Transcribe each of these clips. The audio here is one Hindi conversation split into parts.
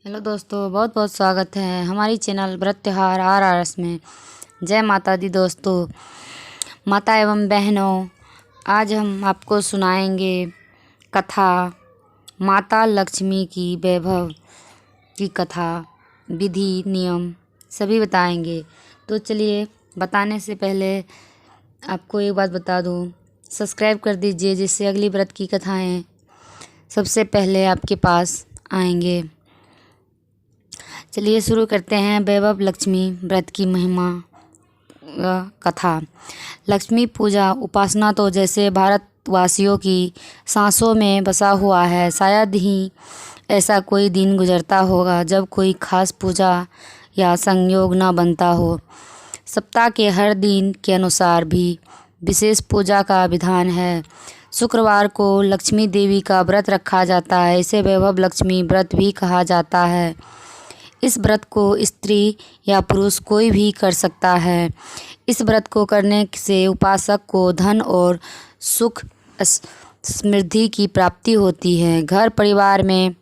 हेलो दोस्तों, बहुत बहुत स्वागत है हमारी चैनल व्रत त्योहार RRS में। जय माता दी दोस्तों, माता एवं बहनों। आज हम आपको सुनाएंगे कथा माता लक्ष्मी की वैभव की कथा, विधि नियम सभी बताएंगे। तो चलिए, बताने से पहले आपको एक बात बता दूं, सब्सक्राइब कर दीजिए जिससे अगली व्रत की कथाएं सबसे पहले आपके पास आएंगे। चलिए शुरू करते हैं वैभव लक्ष्मी व्रत की महिमा कथा। लक्ष्मी पूजा उपासना तो जैसे भारतवासियों की सांसों में बसा हुआ है। शायद ही ऐसा कोई दिन गुजरता होगा जब कोई खास पूजा या संयोग न बनता हो। सप्ताह के हर दिन के अनुसार भी विशेष पूजा का विधान है। शुक्रवार को लक्ष्मी देवी का व्रत रखा जाता है। इसे वैभव लक्ष्मी व्रत भी कहा जाता है। इस व्रत को स्त्री या पुरुष कोई भी कर सकता है। इस व्रत को करने से उपासक को धन और सुख समृद्धि की प्राप्ति होती है। घर परिवार में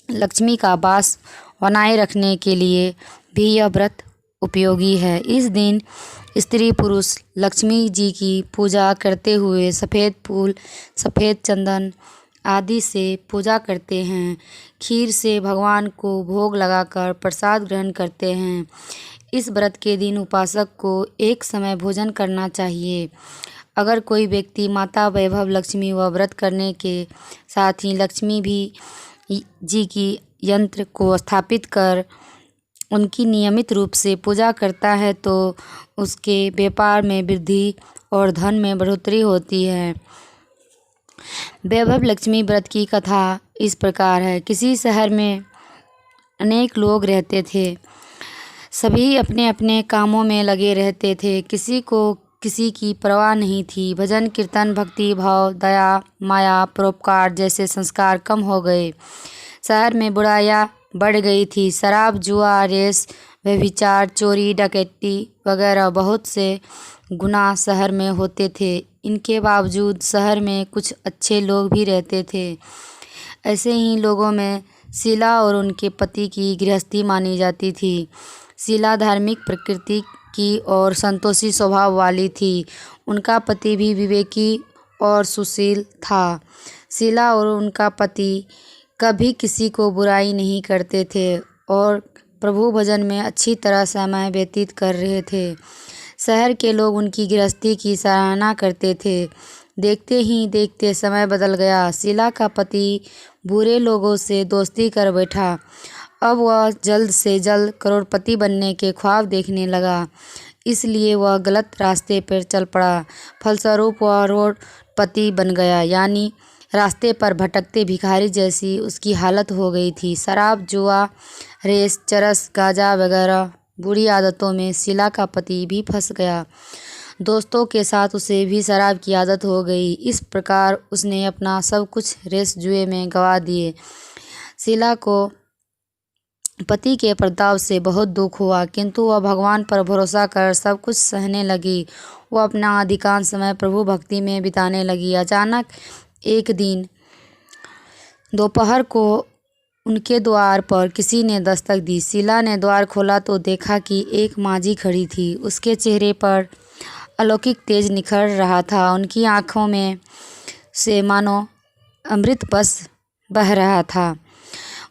लक्ष्मी का वास बनाए रखने के लिए भी यह व्रत उपयोगी है। इस दिन स्त्री पुरुष लक्ष्मी जी की पूजा करते हुए सफ़ेद फूल, सफ़ेद चंदन आदि से पूजा करते हैं। खीर से भगवान को भोग लगाकर प्रसाद ग्रहण करते हैं। इस व्रत के दिन उपासक को एक समय भोजन करना चाहिए। अगर कोई व्यक्ति माता वैभव लक्ष्मी व व्रत करने के साथ ही लक्ष्मी भी जी की यंत्र को स्थापित कर उनकी नियमित रूप से पूजा करता है तो उसके व्यापार में वृद्धि और धन में बढ़ोतरी होती है। वैभव लक्ष्मी व्रत की कथा इस प्रकार है। किसी शहर में अनेक लोग रहते थे। सभी अपने अपने कामों में लगे रहते थे। किसी को किसी की परवाह नहीं थी। भजन कीर्तन, भक्ति भाव, दया माया, परोपकार जैसे संस्कार कम हो गए। शहर में बुराइयां बढ़ गई थी। शराब, जुआ, रेस, व्यभिचार, चोरी, डकैती वगैरह बहुत से गुनाह शहर में होते थे। इनके बावजूद शहर में कुछ अच्छे लोग भी रहते थे। ऐसे ही लोगों में शीला और उनके पति की गृहस्थी मानी जाती थी। शीला धार्मिक प्रकृति की और संतोषी स्वभाव वाली थी। उनका पति भी विवेकी और सुशील था। शीला और उनका पति कभी किसी को बुराई नहीं करते थे और प्रभु भजन में अच्छी तरह समय व्यतीत कर रहे थे। शहर के लोग उनकी गृहस्थी की सराहना करते थे। देखते ही देखते समय बदल गया। शीला का पति बुरे लोगों से दोस्ती कर बैठा। अब वह जल्द से जल्द करोड़पति बनने के ख्वाब देखने लगा, इसलिए वह गलत रास्ते पर चल पड़ा। फलस्वरूप वह रोडपति बन गया, यानी रास्ते पर भटकते भिखारी जैसी उसकी हालत हो गई थी। शराब, जुआ, रेस, चरस, गांजा वगैरह बुरी आदतों में शीला का पति भी फंस गया। दोस्तों के साथ उसे भी शराब की आदत हो गई। इस प्रकार उसने अपना सब कुछ रेस जुए में गंवा दिए। शीला को पति के प्रताप से बहुत दुख हुआ, किंतु वह भगवान पर भरोसा कर सब कुछ सहने लगी। वह अपना अधिकांश समय प्रभु भक्ति में बिताने लगी। अचानक एक दिन दोपहर को उनके द्वार पर किसी ने दस्तक दी। शीला ने द्वार खोला तो देखा कि एक माँझी खड़ी थी। उसके चेहरे पर अलौकिक तेज निखर रहा था। उनकी आँखों में से मानो अमृत बस बह रहा था।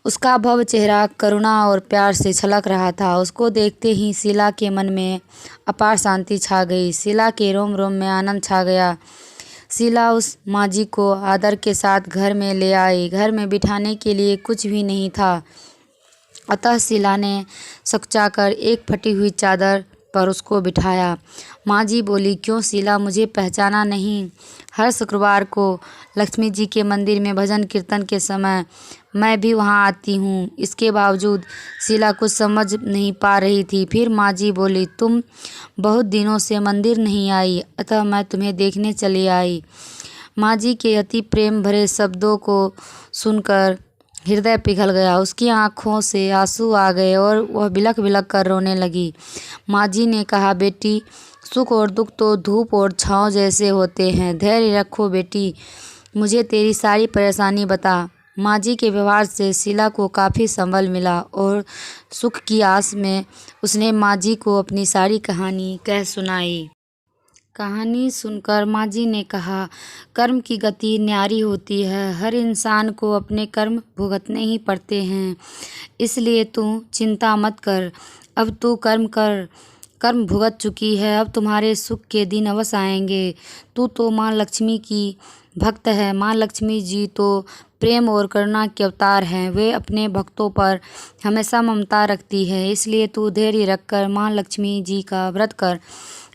उसका भव्य चेहरा करुणा और प्यार से छलक रहा था। उसको देखते ही शीला के मन में अपार शांति छा गई। शीला के रोम रोम में आनंद छा गया। शीला उस माँझी को आदर के साथ घर में ले आई। घर में बिठाने के लिए कुछ भी नहीं था, अतः शीला ने सकचाकर एक फटी हुई चादर पर उसको बिठाया। माँझी बोली, क्यों शीला, मुझे पहचाना नहीं? हर शुक्रवार को लक्ष्मी जी के मंदिर में भजन कीर्तन के समय मैं भी वहाँ आती हूँ। इसके बावजूद शीला कुछ समझ नहीं पा रही थी। फिर माँझी बोली, तुम बहुत दिनों से मंदिर नहीं आई, अतः मैं तुम्हें देखने चली आई। माँझी के अति प्रेम भरे शब्दों को सुनकर हृदय पिघल गया। उसकी आंखों से आंसू आ गए और वह बिलख बिलख कर रोने लगी। माँझी ने कहा, बेटी, सुख और दुख तो धूप और छाँव जैसे होते हैं। धैर्य रखो बेटी, मुझे तेरी सारी परेशानी बता। माँ जी के व्यवहार से शीला को काफ़ी संबल मिला और सुख की आस में उसने माँ जी को अपनी सारी कहानी कह सुनाई। कहानी सुनकर माँ जी ने कहा, कर्म की गति न्यारी होती है। हर इंसान को अपने कर्म भुगतने ही पड़ते हैं, इसलिए तू चिंता मत कर। अब तू कर्म कर, कर्म भुगत चुकी है, अब तुम्हारे सुख के दिन अवश्य आएंगे। तू तो माँ लक्ष्मी की भक्त है। माँ लक्ष्मी जी तो प्रेम और करुणा के अवतार हैं। वे अपने भक्तों पर हमेशा ममता रखती है, इसलिए तू धैर्य रखकर माँ लक्ष्मी जी का व्रत कर,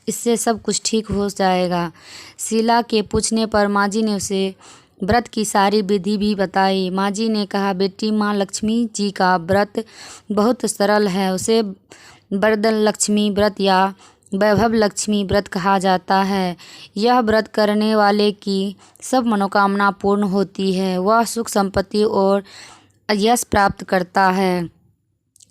इससे सब कुछ ठीक हो जाएगा। शीला के पूछने पर माँ जी ने उसे व्रत की सारी विधि भी बताई। माँ जी ने कहा, बेटी, माँ लक्ष्मी जी का व्रत बहुत सरल है। उसे वरदन लक्ष्मी व्रत या वैभव लक्ष्मी व्रत कहा जाता है। यह व्रत करने वाले की सब मनोकामना पूर्ण होती है। वह सुख संपत्ति और यश प्राप्त करता है।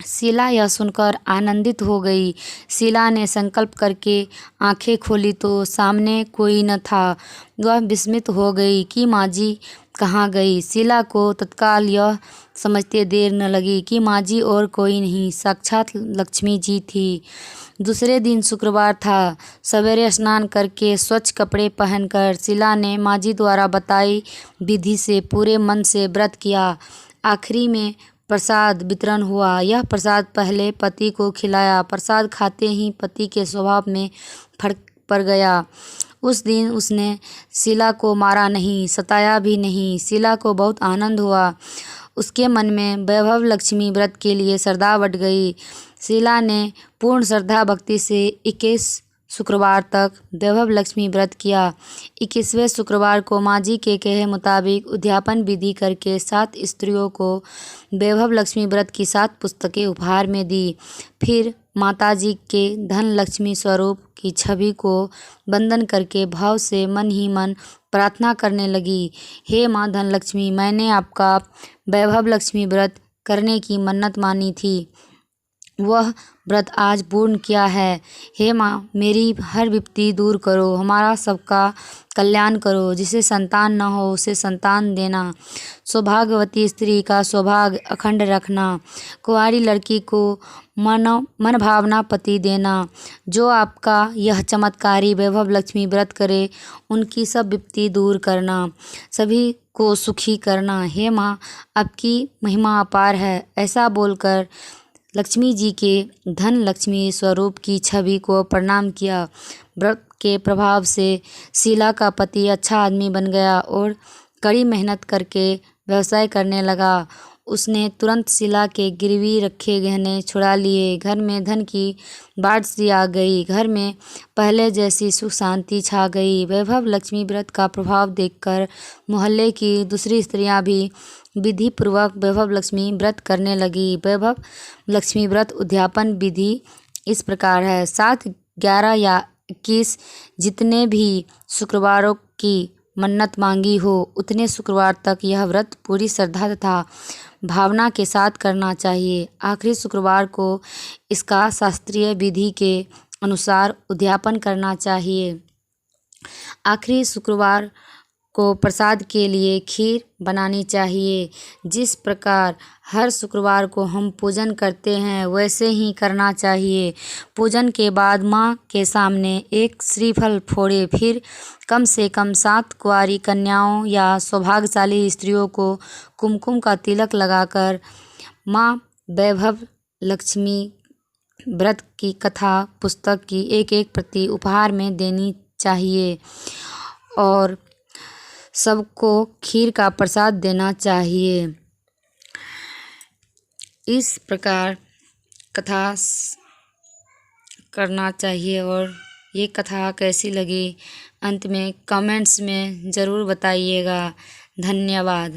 शीला यह सुनकर आनंदित हो गई। शीला ने संकल्प करके आंखें खोली तो सामने कोई न था। वह विस्मित हो गई कि माँ जी कहाँ गई। शीला को तत्काल यह समझते देर न लगी कि माँ जी और कोई नहीं, साक्षात लक्ष्मी जी थी। दूसरे दिन शुक्रवार था। सवेरे स्नान करके स्वच्छ कपड़े पहनकर शीला ने माँ जी द्वारा बताई विधि से पूरे मन से व्रत किया। आखिरी में प्रसाद वितरण हुआ। यह प्रसाद पहले पति को खिलाया। प्रसाद खाते ही पति के स्वभाव में फर्क पड़ गया। उस दिन उसने शीला को मारा नहीं, सताया भी नहीं। शीला को बहुत आनंद हुआ। उसके मन में वैभव लक्ष्मी व्रत के लिए श्रद्धा बढ़ गई। शीला ने पूर्ण श्रद्धा भक्ति से 21 शुक्रवार तक वैभव लक्ष्मी व्रत किया। 21वें शुक्रवार को माँ जी के कहे मुताबिक उद्यापन विधि करके 7 स्त्रियों को वैभव लक्ष्मी व्रत की 7 पुस्तकें उपहार में दी। फिर माता जी के धन लक्ष्मी स्वरूप की छवि को वंदन करके भाव से मन ही मन प्रार्थना करने लगी, हे माँ धन लक्ष्मी, मैंने आपका वैभव लक्ष्मी व्रत करने की मन्नत मानी थी, वह व्रत आज पूर्ण किया है। हे माँ, मेरी हर विपत्ति दूर करो, हमारा सबका कल्याण करो। जिसे संतान न हो उसे संतान देना, सौभाग्यवती स्त्री का सौभाग्य अखंड रखना, कुंवारी लड़की को मन भावना पति देना। जो आपका यह चमत्कारी वैभव लक्ष्मी व्रत करे उनकी सब विपत्ति दूर करना, सभी को सुखी करना। हे माँ, आपकी महिमा अपार है। ऐसा बोलकर लक्ष्मी जी के धन लक्ष्मी स्वरूप की छवि को प्रणाम किया। व्रत के प्रभाव से शीला का पति अच्छा आदमी बन गया और कड़ी मेहनत करके व्यवसाय करने लगा। उसने तुरंत शीला के गिरवी रखे गहने छुड़ा लिए। घर में धन की बाढ़ सी आ गई। घर में पहले जैसी सुख शांति छा गई। वैभव लक्ष्मी व्रत का प्रभाव देखकर मोहल्ले की दूसरी स्त्रियां भी विधि पूर्वक वैभव लक्ष्मी व्रत करने लगी। वैभव लक्ष्मी व्रत उद्यापन विधि इस प्रकार है। 7, 11 या 21 जितने भी शुक्रवारों की मन्नत मांगी हो उतने शुक्रवार तक यह व्रत पूरी श्रद्धा तथा भावना के साथ करना चाहिए। आखिरी शुक्रवार को इसका शास्त्रीय विधि के अनुसार उद्यापन करना चाहिए। आखिरी शुक्रवार को प्रसाद के लिए खीर बनानी चाहिए। जिस प्रकार हर शुक्रवार को हम पूजन करते हैं वैसे ही करना चाहिए। पूजन के बाद माँ के सामने एक श्रीफल फोड़े, फिर कम से कम 7 कुंवारी कन्याओं या सौभाग्यशाली स्त्रियों को कुमकुम का तिलक लगाकर माँ वैभव लक्ष्मी व्रत की कथा पुस्तक की एक प्रति उपहार में देनी चाहिए और सबको खीर का प्रसाद देना चाहिए। इस प्रकार कथा करना चाहिए। और ये कथा कैसी लगी अंत में कमेंट्स में ज़रूर बताइएगा। धन्यवाद।